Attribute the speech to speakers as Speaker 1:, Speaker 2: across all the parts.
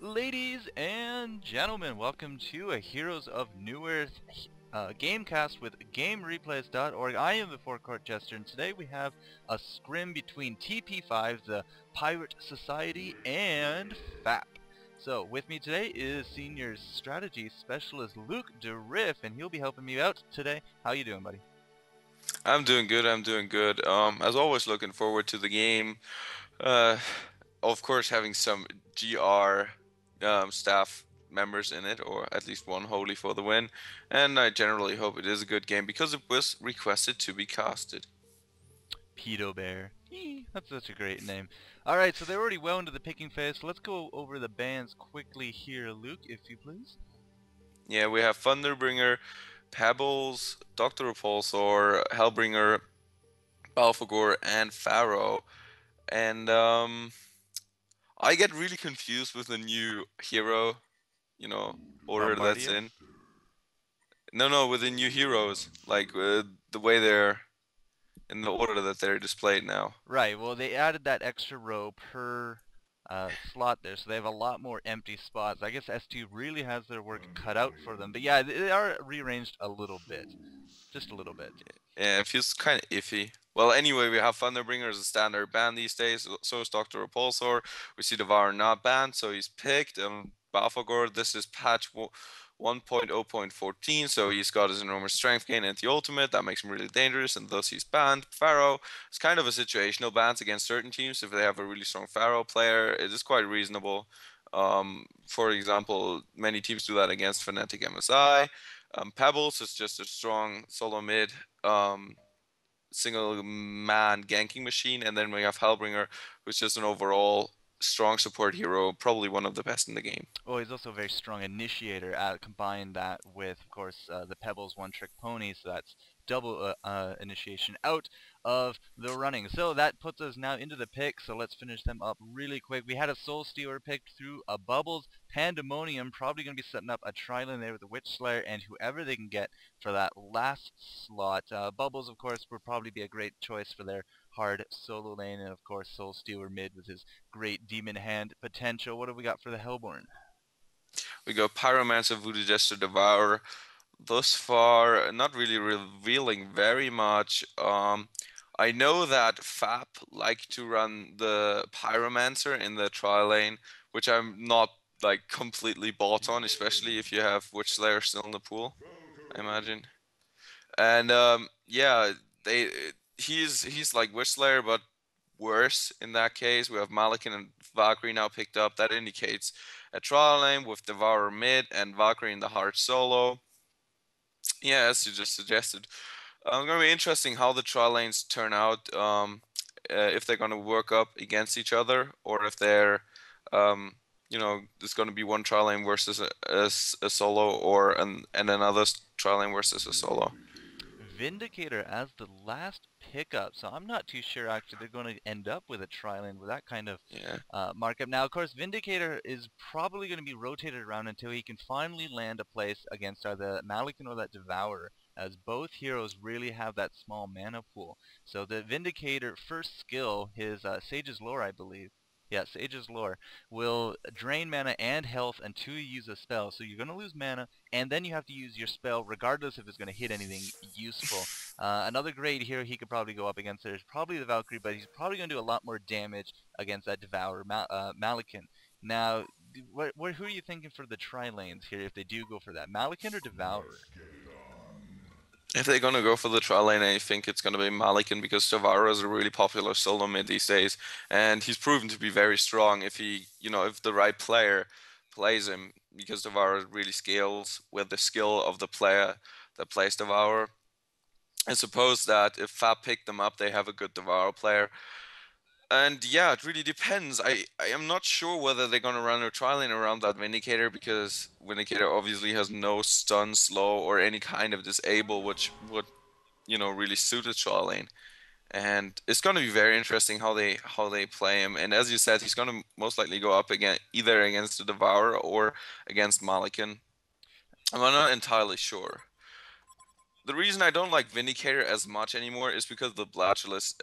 Speaker 1: Ladies and gentlemen, welcome to a Heroes of New Earth Gamecast with GameReplays.org. I am the Four Court Jester, and today we have a scrim between TP5, the Pirate Society, and FAP. So, with me today is Senior Strategy Specialist LukDeRiff, and he'll be helping me out today. How you doing, buddy?
Speaker 2: I'm doing good. As always, looking forward to the game. Of course, having some GR staff members in it, or at least one wholly for the win. And I generally hope it is a good game because it was requested to be casted.
Speaker 1: Pedo Bear. That's such a great name. Alright, so they're already well into the picking phase, so let's go over the bans quickly here, Luke, if you please.
Speaker 2: Yeah, we have Thunderbringer, Pebbles, Dr. Repulsor, Hellbringer, Balfagor, and Pharaoh. And I get really confused with the new hero, order that's
Speaker 1: Bombardier?
Speaker 2: in. No, with the new heroes, like the way they're in the order that they're displayed now.
Speaker 1: Right, well they added that extra row per slot there, so they have a lot more empty spots. I guess S2 really has their work cut out for them, but yeah, they are rearranged a little bit. Just a little bit.
Speaker 2: Yeah, it feels kind of iffy. Well, anyway, we have Thunderbringer as a standard ban these days. So is Dr. Repulsor. We see Devourer not banned, so he's picked. Balfagor, this is patch 1.0.14, so he's got his enormous strength gain and the ultimate. That makes him really dangerous, and thus he's banned. Pharaoh is kind of a situational bans against certain teams. If they have a really strong Pharaoh player, it is quite reasonable. For example, many teams do that against Fnatic MSI. Pebbles is just a strong solo mid single man ganking machine, and then we have Hellbringer, who's just an overall strong support hero, probably one of the best in the game.
Speaker 1: Oh, he's also a very strong initiator. Combine that with, of course, the Pebbles one-trick pony, so that's double initiation out of the running. So that puts us now into the pick, so let's finish them up really quick. We had a Soul Stealer picked through a Bubbles, Pandemonium, probably going to be setting up a Trilane there with the Witch Slayer, and whoever they can get for that last slot. Bubbles, of course, would probably be a great choice for their hard solo lane, and of course Soul Stealer mid with his great demon hand potential. What have we got for the Hellborn?
Speaker 2: We go Pyromancer, Voodoo Jester, Devourer. Thus far, not really revealing very much. I know that FAP like to run the Pyromancer in the trial lane, which I'm not like completely bought on, especially if you have Witch Slayer still in the pool, I imagine. And yeah, he's like Witch Slayer, but worse in that case. We have Malikin and Valkyrie now picked up. That indicates a trial lane with Devourer mid and Valkyrie in the hard solo. Yeah, as you just suggested. Going to be interesting how the trial lanes turn out. If they're going to work up against each other, or if they're, there's going to be one trial lane versus a solo, or and another trial lane versus a solo.
Speaker 1: Vindicator as the last pickup, so I'm not too sure actually they're going to end up with a Trilane with that kind of markup. Now, of course, Vindicator is probably going to be rotated around until he can finally land a place against either Malikan or that Devourer, as both heroes really have that small mana pool. So the Vindicator first skill, his Sage's Lore, I believe. Yeah, Sage's Lore will drain mana and health until you use a spell. So you're going to lose mana, and then you have to use your spell regardless if it's going to hit anything useful. Another great hero he could probably go up against there is probably the Valkyrie, but he's probably going to do a lot more damage against that Devourer, Malikan. Now, who are you thinking for the tri-lanes here if they do go for that? Malikan or Devourer?
Speaker 2: If they're gonna go for the trial lane, I think it's gonna be Malikan because Devourer is a really popular solo mid these days, and he's proven to be very strong if if the right player plays him, because Devourer really scales with the skill of the player that plays Devourer. I suppose that if FAP pick them up, they have a good Devourer player. And yeah, it really depends. I am not sure whether they're gonna run a trial lane around that Vindicator, because Vindicator obviously has no stun, slow, or any kind of disable, which would really suit a trial lane. And it's gonna be very interesting how they play him. And as you said, he's gonna most likely go up again either against the Devourer or against Malikan. I'm not entirely sure. The reason I don't like Vindicator as much anymore is because of the Blatulus.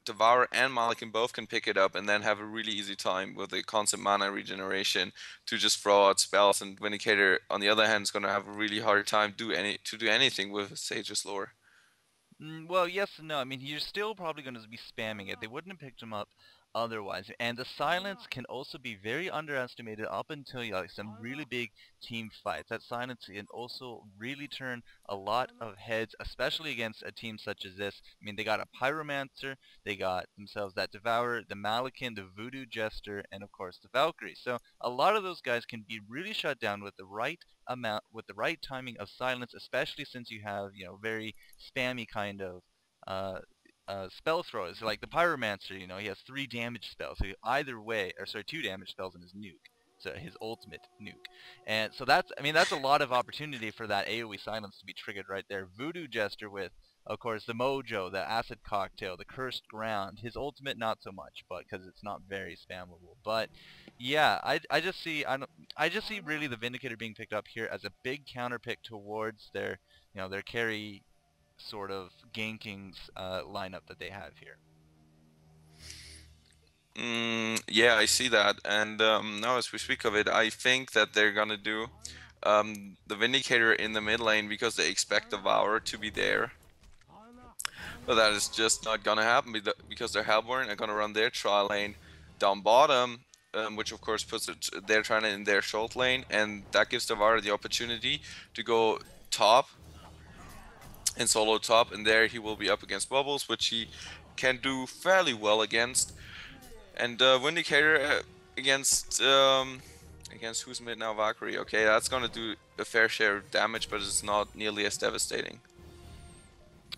Speaker 2: Devourer and Malikan both can pick it up and then have a really easy time with the constant mana regeneration to just throw out spells. And Vindicator, on the other hand, is going to have a really hard time to do anything with Sage's Lore.
Speaker 1: Well, yes and no. I mean, you're still probably going to be spamming it. They wouldn't have picked him up otherwise. And the silence can also be very underestimated up until like some really big team fights. That silence can also really turn a lot of heads, especially against a team such as this. I mean, they got a Pyromancer, they got themselves that Devourer, the Malikan, the Voodoo Jester, and of course the Valkyrie. So a lot of those guys can be really shut down with the right amount, with the right timing of silence, especially since you have, very spammy kind of uh, spell throwers. Like the Pyromancer, he has 3 damage spells. So either way, or sorry, 2 damage spells in his nuke. So his ultimate nuke. And so that's a lot of opportunity for that AoE silence to be triggered right there. Voodoo Jester with, of course, the Mojo, the Acid Cocktail, the Cursed Ground. His ultimate not so much, but because it's not very spammable. But yeah, I just see really the Vindicator being picked up here as a big counter pick towards their carry sort of ganking lineup that they have here.
Speaker 2: Yeah, I see that. And now as we speak of it, I think that they're gonna do the Vindicator in the mid lane because they expect Devourer to be there. But that is just not gonna happen because their Hellborn are gonna run their tri lane down bottom, which of course puts their tri lane in their short lane, and that gives Devourer the opportunity to go top and solo top, and there he will be up against Bubbles, which he can do fairly well against. And Vindicator against who's mid now? Valkyrie. Okay, that's gonna do a fair share of damage, but it's not nearly as devastating.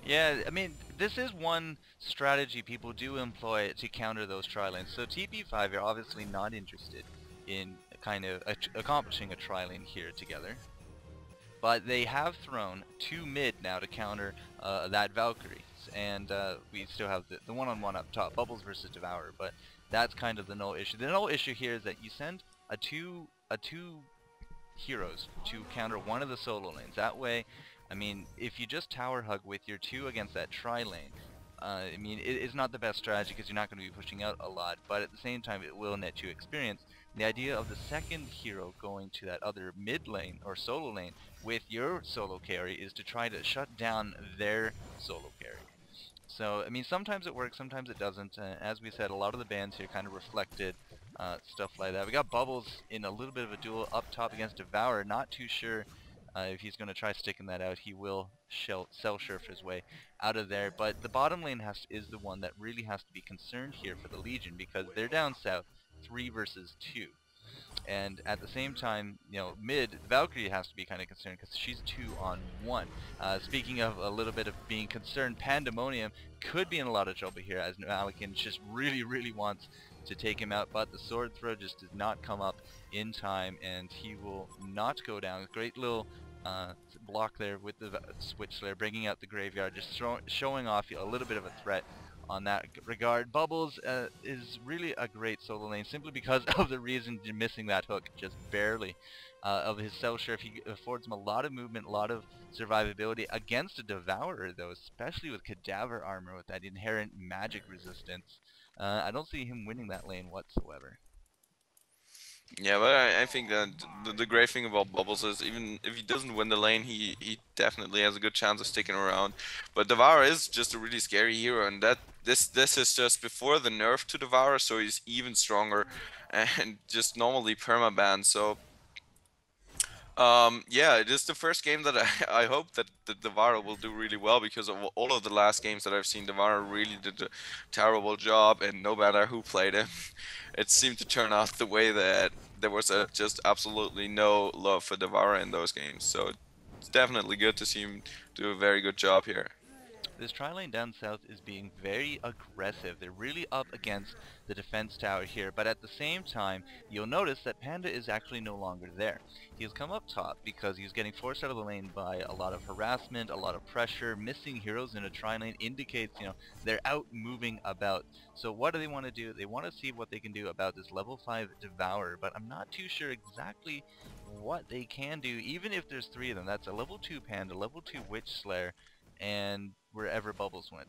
Speaker 1: Yeah, I mean, this is one strategy people do employ to counter those tri-lanes. So TP5 are obviously not interested in kind of accomplishing a tri-lane here together. But they have thrown 2 mid now to counter that Valkyrie. And we still have the one-on-one up top, Bubbles versus Devourer, but that's kind of the null issue. The null issue here is that you send a two heroes to counter one of the solo lanes. That way, I mean, if you just tower hug with your 2 against that tri-lane, I mean, it's not the best strategy because you're not going to be pushing out a lot, but at the same time it will net you experience. The idea of the second hero going to that other mid lane or solo lane with your solo carry is to try to shut down their solo carry. So, I mean, sometimes it works, sometimes it doesn't. As we said, a lot of the bans here kind of reflected stuff like that. We got Bubbles in a little bit of a duel up top against Devourer. Not too sure if he's going to try sticking that out. He will cell surf his way out of there. But the bottom lane is the one that really has to be concerned here for the Legion because they're down south 3 versus 2. And at the same time, mid, Valkyrie has to be kind of concerned because she's 2 on 1. Speaking of a little bit of being concerned, Pandemonium could be in a lot of trouble here as Malikan just really, really wants to take him out, but the sword throw just did not come up in time, and he will not go down. Great little block there with the Switch Slayer, bringing out the graveyard, just showing off a little bit of a threat on that regard. Bubbles is really a great solo lane simply because of the reason you're missing that hook just barely of his cell surf. He affords him a lot of movement, a lot of survivability against a Devourer though, especially with Cadaver armor with that inherent magic resistance. I don't see him winning that lane whatsoever.
Speaker 2: Yeah, but I think that the great thing about Bubbles is even if he doesn't win the lane, he definitely has a good chance of sticking around. But Devourer is just a really scary hero, and this is just before the nerf to Devourer, so he's even stronger and just normally permaban. So yeah, it is the first game that I hope that the Devourer will do really well because of all of the last games that I've seen, Devourer really did a terrible job, and no matter who played him, it seemed to turn out the way that there was just absolutely no love for Devourer in those games. So it's definitely good to see him do a very good job here.
Speaker 1: This tri-lane down south is being very aggressive. They're really up against the defense tower here, but at the same time, you'll notice that Panda is actually no longer there. He's come up top because he's getting forced out of the lane by a lot of harassment, a lot of pressure. Missing heroes in a tri-lane indicates, they're out moving about. So what do they want to do? They want to see what they can do about this level 5 Devourer, but I'm not too sure exactly what they can do, even if there's 3 of them. That's a level 2 Panda, level 2 Witch Slayer, and wherever Bubbles went.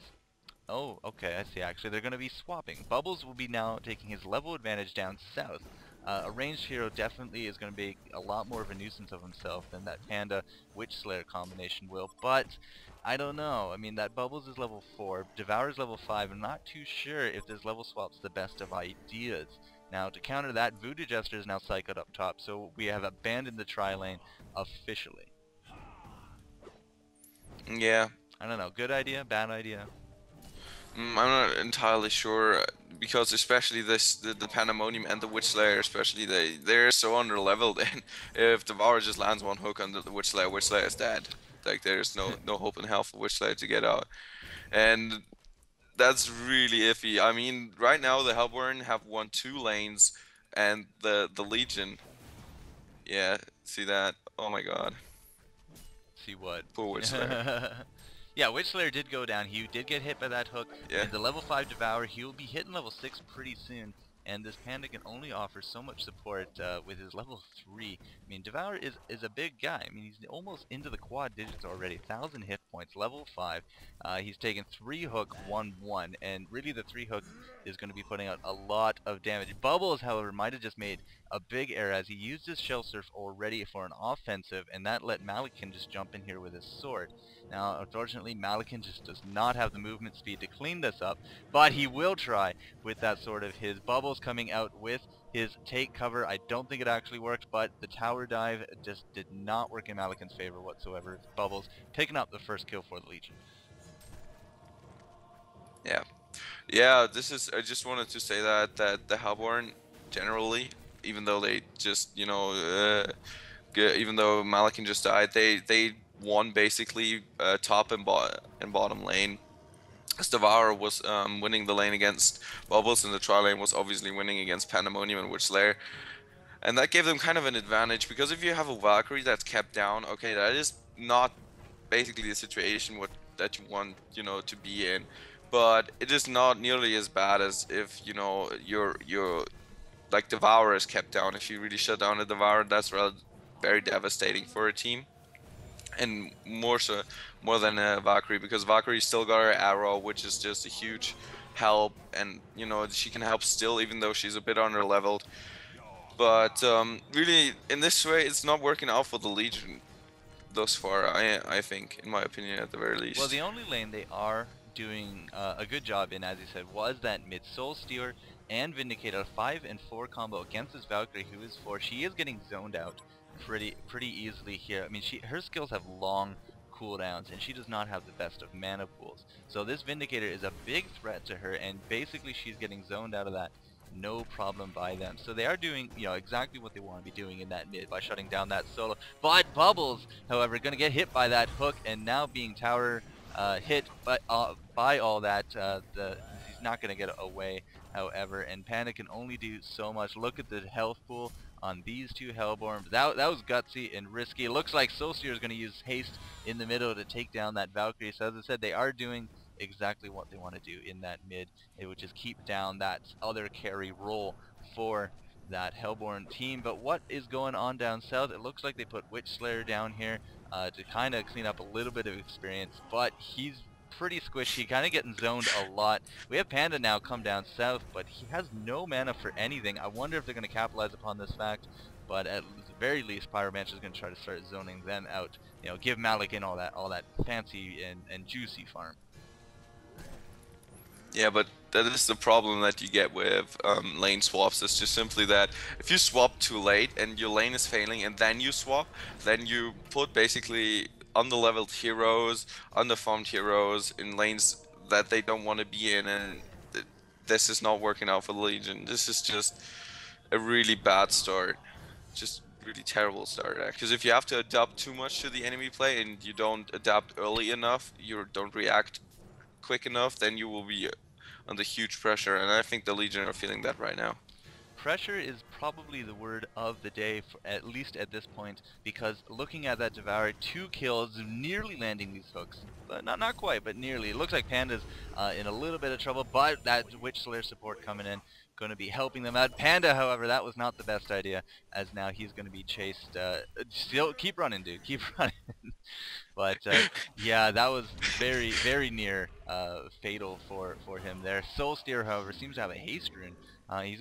Speaker 1: Oh, okay, I see. Actually, they're going to be swapping. Bubbles will be now taking his level advantage down south. A ranged hero definitely is going to be a lot more of a nuisance of himself than that Panda Witch Slayer combination will, but I don't know. I mean, that Bubbles is level 4, Devour is level 5. I'm not too sure if this level swap's the best of ideas. Now, to counter that, Voodoo Jester is now psychoed up top, so we have abandoned the tri-lane officially.
Speaker 2: Yeah.
Speaker 1: I don't know, good idea, bad idea?
Speaker 2: I'm not entirely sure because especially the Pandemonium and the Witch Slayer especially they're so underleveled, and if Devour just lands one hook on the Witch Slayer is dead. Like there's no hope in hell for Witch Slayer to get out, and that's really iffy. I mean, right now the Hellborn have won 2 lanes, and the Legion. Yeah, see that? Oh my God,
Speaker 1: See what?
Speaker 2: poor Witch Slayer.
Speaker 1: Yeah, Witch Slayer did go down. He did get hit by that hook.
Speaker 2: Yeah.
Speaker 1: And the level 5 Devour, he will be hitting level 6 pretty soon. And this Panda can only offer so much support with his level 3. I mean, Devour is a big guy. I mean, he's almost into the quad digits already. 1,000 hit points, level 5. He's taken 3 hook, 1-1. And really the 3 hook is going to be putting out a lot of damage. Bubbles, however, might have just made a big error as he used his Shell Surf already for an offensive. And that let Malakin just jump in here with his sword. Now, unfortunately, Malakin just does not have the movement speed to clean this up, but he will try with that sort of his Bubbles coming out with his take cover. I don't think it actually worked, but the tower dive just did not work in Malakin's favor whatsoever. Bubbles picking up the first kill for the Legion.
Speaker 2: Yeah. Yeah, I just wanted to say that the Hellborn generally, even though they just, even though Malakin just died, they won basically top and bottom lane. As Devour was winning the lane against Bubbles, and the tri lane was obviously winning against Pandemonium and Witch Slayer. And that gave them kind of an advantage, because if you have a Valkyrie that's kept down, okay, that is not basically the situation that you want, to be in. But it is not nearly as bad as if, your like Devour is kept down. If you really shut down a Devour, that's very devastating for a team. And more than a Valkyrie, because Valkyrie still got her arrow, which is just a huge help, and she can help still, even though she's a bit underleveled. But really, in this way, it's not working out for the Legion thus far. I think, in my opinion, at the very least.
Speaker 1: Well, the only lane they are doing a good job in, as you said, was that mid Soul Stealer and Vindicator 5 and 4 combo against this Valkyrie, who is 4. She is getting zoned out pretty easily here. I mean, her skills have long cooldowns, and she does not have the best of mana pools. So this Vindicator is a big threat to her, and basically she's getting zoned out of that no problem by them. So they are doing, exactly what they want to be doing in that mid by shutting down that solo. But Bubbles, however, going to get hit by that hook, and now being tower hit by all that, he's not going to get away, however, and Panda can only do so much. Look at the health pool on these two Hellborn. That was gutsy and risky. It looks like Solstier is going to use haste in the middle to take down that Valkyrie. So as I said, they are doing exactly what they want to do in that mid, which is keep down that other carry role for that Hellborn team. But what is going on down south? It looks like they put Witch Slayer down here to kind of clean up a little bit of experience, but he's pretty squishy, kind of getting zoned a lot. We have Panda now come down south, but he has no mana for anything. I wonder if they're going to capitalize upon this fact, but at the very least, Pyromancer is going to try to start zoning them out. Give Malakin all that fancy and juicy farm.
Speaker 2: Yeah, but that is the problem that you get with lane swaps. It's just simply that if you swap too late and your lane is failing and then you swap, then you put basically underleveled heroes, underfarmed heroes in lanes that they don't want to be in, and this is not working out for the Legion. This is just a really bad start. Just really terrible start, because if you have to adapt too much to the enemy play and you don't adapt early enough, you don't react quick enough, then you will be under huge pressure, and I think the Legion are feeling that right now.
Speaker 1: Pressure is probably the word of the day, at least at this point, because looking at that Devour, 2 kills, nearly landing these hooks. But not quite, but nearly. It looks like Panda's in a little bit of trouble, but that Witch Slayer support coming in going to be helping them out. Panda, however, that was not the best idea, as now he's going to be chased. Still, keep running, dude. Keep running. But yeah, that was very, very near fatal for him there. Soul Steer, however, seems to have a haste rune. He's going